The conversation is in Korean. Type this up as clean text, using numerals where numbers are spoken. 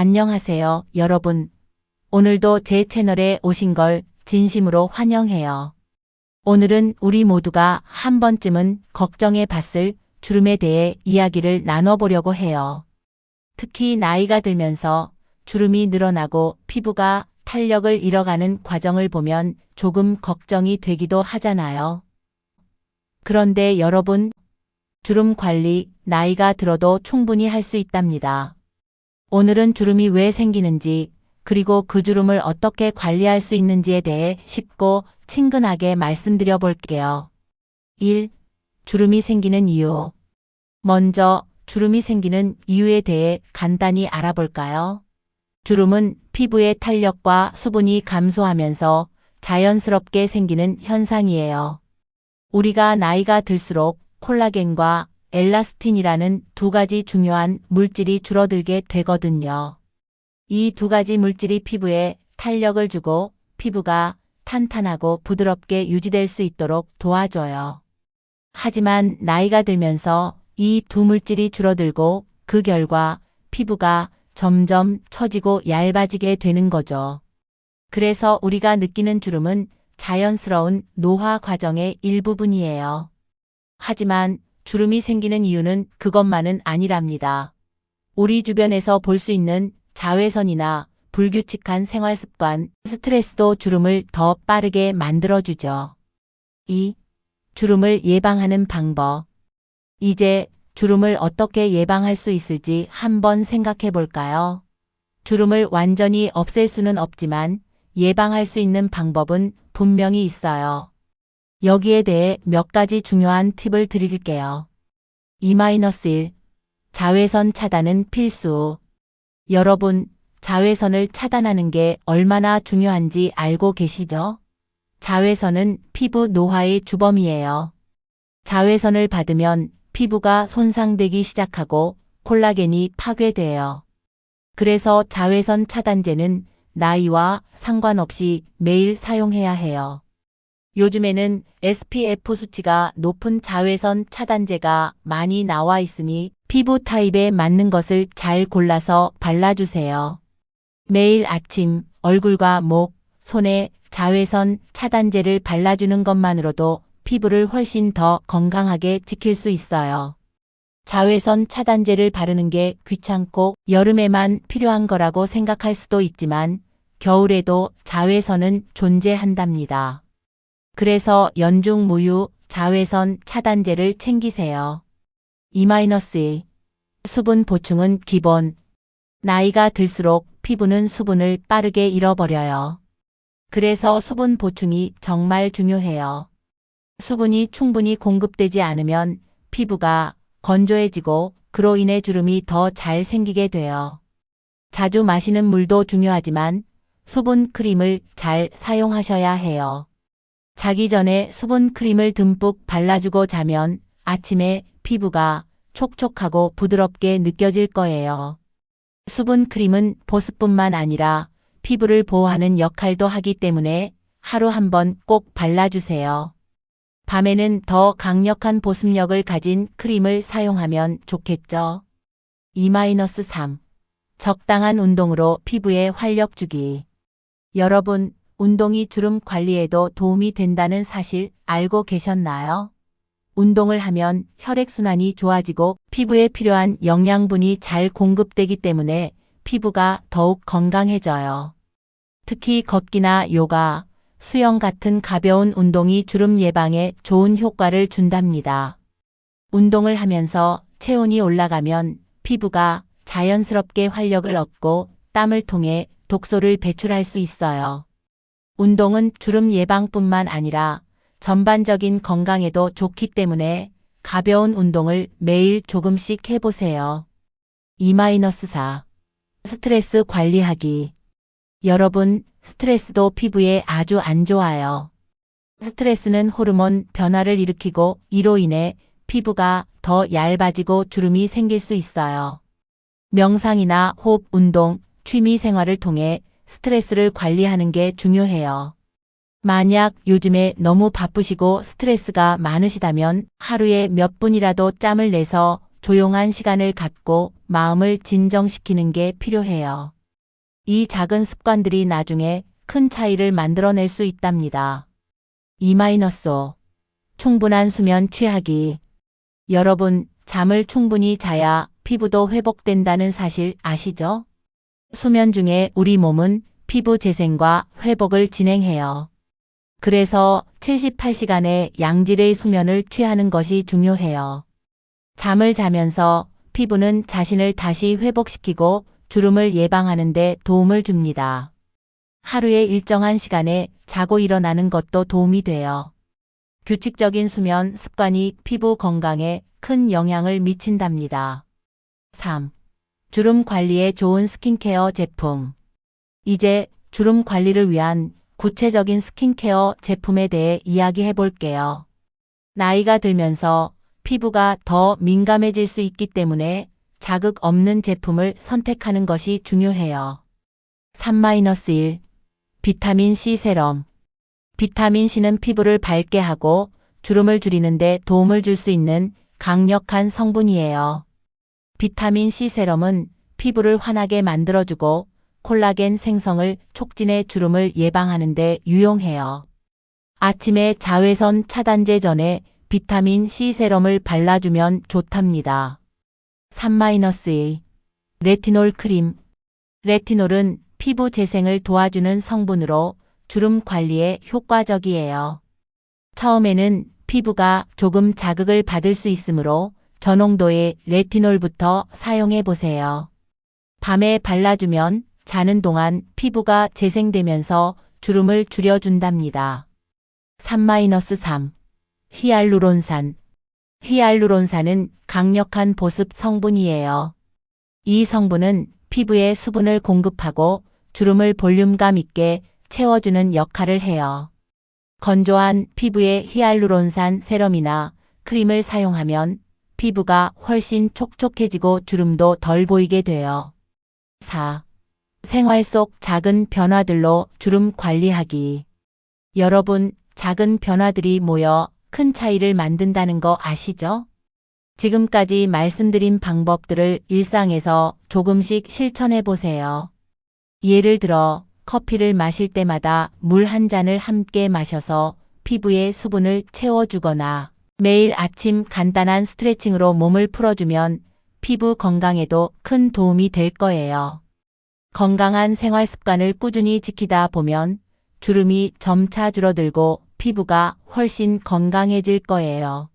안녕하세요, 여러분. 오늘도 제 채널에 오신 걸 진심으로 환영해요. 오늘은 우리 모두가 한 번쯤은 걱정해 봤을 주름에 대해 이야기를 나눠보려고 해요. 특히 나이가 들면서 주름이 늘어나고 피부가 탄력을 잃어가는 과정을 보면 조금 걱정이 되기도 하잖아요. 그런데 여러분, 주름 관리 나이가 들어도 충분히 할 수 있답니다. 오늘은 주름이 왜 생기는지, 그리고 그 주름을 어떻게 관리할 수 있는지에 대해 쉽고 친근하게 말씀드려 볼게요. 1. 주름이 생기는 이유. 먼저 주름이 생기는 이유에 대해 간단히 알아볼까요? 주름은 피부의 탄력과 수분이 감소하면서 자연스럽게 생기는 현상이에요. 우리가 나이가 들수록 콜라겐과 엘라스틴이라는 두 가지 중요한 물질이 줄어들게 되거든요. 이 두 가지 물질이 피부에 탄력을 주고 피부가 탄탄하고 부드럽게 유지될 수 있도록 도와줘요. 하지만 나이가 들면서 이 두 물질이 줄어들고 그 결과 피부가 점점 처지고 얇아지게 되는 거죠. 그래서 우리가 느끼는 주름은 자연스러운 노화 과정의 일부분이에요. 하지만 주름이 생기는 이유는 그것만은 아니랍니다. 우리 주변에서 볼 수 있는 자외선이나 불규칙한 생활 습관, 스트레스도 주름을 더 빠르게 만들어주죠. 2. 주름을 예방하는 방법. 이제 주름을 어떻게 예방할 수 있을지 한번 생각해 볼까요? 주름을 완전히 없앨 수는 없지만 예방할 수 있는 방법은 분명히 있어요. 여기에 대해 몇 가지 중요한 팁을 드릴게요. 2-1. 자외선 차단은 필수. 여러분, 자외선을 차단하는 게 얼마나 중요한지 알고 계시죠? 자외선은 피부 노화의 주범이에요. 자외선을 받으면 피부가 손상되기 시작하고 콜라겐이 파괴돼요. 그래서 자외선 차단제는 나이와 상관없이 매일 사용해야 해요. 요즘에는 SPF 수치가 높은 자외선 차단제가 많이 나와 있으니 피부 타입에 맞는 것을 잘 골라서 발라주세요. 매일 아침 얼굴과 목, 손에 자외선 차단제를 발라주는 것만으로도 피부를 훨씬 더 건강하게 지킬 수 있어요. 자외선 차단제를 바르는 게 귀찮고 여름에만 필요한 거라고 생각할 수도 있지만 겨울에도 자외선은 존재한답니다. 그래서 연중 무휴 자외선 차단제를 챙기세요. 2-2. 수분 보충은 기본. 나이가 들수록 피부는 수분을 빠르게 잃어버려요. 그래서 수분 보충이 정말 중요해요. 수분이 충분히 공급되지 않으면 피부가 건조해지고 그로 인해 주름이 더 잘 생기게 돼요. 자주 마시는 물도 중요하지만 수분 크림을 잘 사용하셔야 해요. 자기 전에 수분 크림을 듬뿍 발라주고 자면 아침에 피부가 촉촉하고 부드럽게 느껴질 거예요. 수분 크림은 보습뿐만 아니라 피부를 보호하는 역할도 하기 때문에 하루 한 번 꼭 발라주세요. 밤에는 더 강력한 보습력을 가진 크림을 사용하면 좋겠죠. 2-3. 적당한 운동으로 피부에 활력 주기. 여러분, 운동이 주름 관리에도 도움이 된다는 사실 알고 계셨나요? 운동을 하면 혈액순환이 좋아지고 피부에 필요한 영양분이 잘 공급되기 때문에 피부가 더욱 건강해져요. 특히 걷기나 요가, 수영 같은 가벼운 운동이 주름 예방에 좋은 효과를 준답니다. 운동을 하면서 체온이 올라가면 피부가 자연스럽게 활력을 얻고 땀을 통해 독소를 배출할 수 있어요. 운동은 주름 예방뿐만 아니라 전반적인 건강에도 좋기 때문에 가벼운 운동을 매일 조금씩 해보세요. 2-4. 스트레스 관리하기. 여러분, 스트레스도 피부에 아주 안 좋아요. 스트레스는 호르몬 변화를 일으키고 이로 인해 피부가 더 얇아지고 주름이 생길 수 있어요. 명상이나 호흡 운동, 취미 생활을 통해 스트레스를 관리하는 게 중요해요. 만약 요즘에 너무 바쁘시고 스트레스가 많으시다면 하루에 몇 분이라도 짬을 내서 조용한 시간을 갖고 마음을 진정시키는 게 필요해요. 이 작은 습관들이 나중에 큰 차이를 만들어낼 수 있답니다. 2-5. 충분한 수면 취하기. 여러분, 잠을 충분히 자야 피부도 회복된다는 사실 아시죠? 수면 중에 우리 몸은 피부 재생과 회복을 진행해요. 그래서 78시간의 양질의 수면을 취하는 것이 중요해요. 잠을 자면서 피부는 자신을 다시 회복시키고 주름을 예방하는 데 도움을 줍니다. 하루에 일정한 시간에 자고 일어나는 것도 도움이 돼요. 규칙적인 수면 습관이 피부 건강에 큰 영향을 미친답니다. 3. 주름 관리에 좋은 스킨케어 제품. 이제 주름 관리를 위한 구체적인 스킨케어 제품에 대해 이야기해 볼게요. 나이가 들면서 피부가 더 민감해질 수 있기 때문에 자극 없는 제품을 선택하는 것이 중요해요. 3-1. 비타민 C 세럼. 비타민 C는 피부를 밝게 하고 주름을 줄이는 데 도움을 줄 수 있는 강력한 성분이에요. 비타민 C 세럼은 피부를 환하게 만들어주고 콜라겐 생성을 촉진해 주름을 예방하는 데 유용해요. 아침에 자외선 차단제 전에 비타민 C 세럼을 발라주면 좋답니다. 3-2. 레티놀 크림. 레티놀은 피부 재생을 도와주는 성분으로 주름 관리에 효과적이에요. 처음에는 피부가 조금 자극을 받을 수 있으므로 저농도의 레티놀부터 사용해 보세요. 밤에 발라주면 자는 동안 피부가 재생되면서 주름을 줄여준답니다. 3-3. 히알루론산. 히알루론산은 강력한 보습 성분이에요. 이 성분은 피부에 수분을 공급하고 주름을 볼륨감 있게 채워주는 역할을 해요. 건조한 피부에 히알루론산 세럼이나 크림을 사용하면 피부가 훨씬 촉촉해지고 주름도 덜 보이게 돼요. 4. 생활 속 작은 변화들로 주름 관리하기. 여러분, 작은 변화들이 모여 큰 차이를 만든다는 거 아시죠? 지금까지 말씀드린 방법들을 일상에서 조금씩 실천해 보세요. 예를 들어, 커피를 마실 때마다 물 한 잔을 함께 마셔서 피부에 수분을 채워주거나 매일 아침 간단한 스트레칭으로 몸을 풀어주면 피부 건강에도 큰 도움이 될 거예요. 건강한 생활 습관을 꾸준히 지키다 보면 주름이 점차 줄어들고 피부가 훨씬 건강해질 거예요.